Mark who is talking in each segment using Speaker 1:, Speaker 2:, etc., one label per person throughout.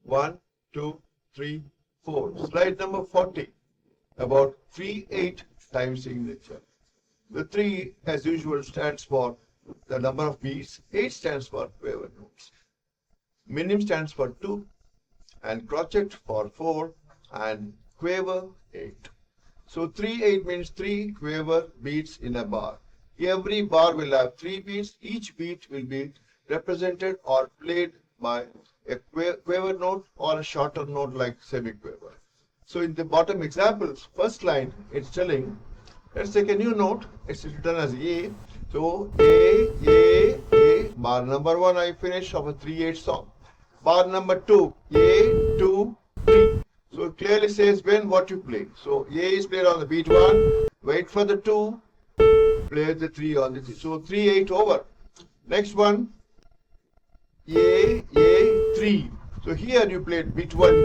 Speaker 1: 1, 2, 3, 4. Slide number 40, about 3/8 time signature. The 3, as usual, stands for the number of beats. 8 stands for quaver notes. Minim stands for 2, and crotchet for 4, and quaver 8. So 3/8 means 3 quaver beats in a bar. Every bar will have 3 beats. Each beat will be represented or played by a quaver note or a shorter note like semiquaver. So in the bottom examples, first line, it's telling, let's take a new note. It's written as A. So A, bar number 1 I finish of a 3/8 song. Bar number 2, A, 2, 3. So it clearly says when what you play. So A is played on the beat 1, wait for the 2, play the 3 on the 3. So 3/8 over. Next one, A, 3. So here you played beat 1,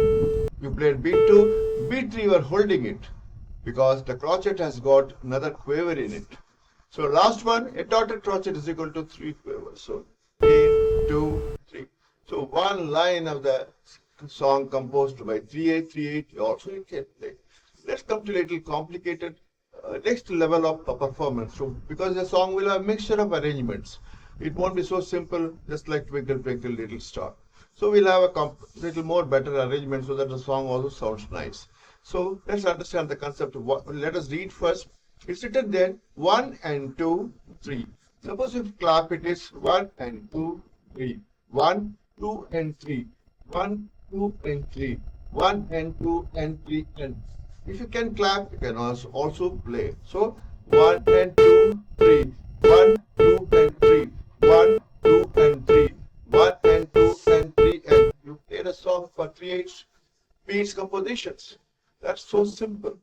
Speaker 1: you played beat 2, beat 3 you are holding it because the crotchet has got another quaver in it. So last one, a dotted crotchet is equal to 3 quavers. So A, 2, 3. So one line of the song composed by 3/8, 3/8 also you can play. Let's come to a little complicated next level of performance. So because the song will have a mixture of arrangements, it won't be so simple just like Twinkle Twinkle Little Star. So we'll have a little more better arrangement so that the song also sounds nice. So let's understand the concept of what. Let us read first. It's written there 1 and 2, 3. Suppose if clap it is 1 and 2, 3. 1, 2 and 3. 1, 2 and 3. 1 and 2 and 3 and. If you can clap, you can also play. So 1 and 2, 3. 1, 2 and 3. 1, 2 and 3. 1 and 2 and 3 and. You played a song for 3/8 beats compositions. That's so simple.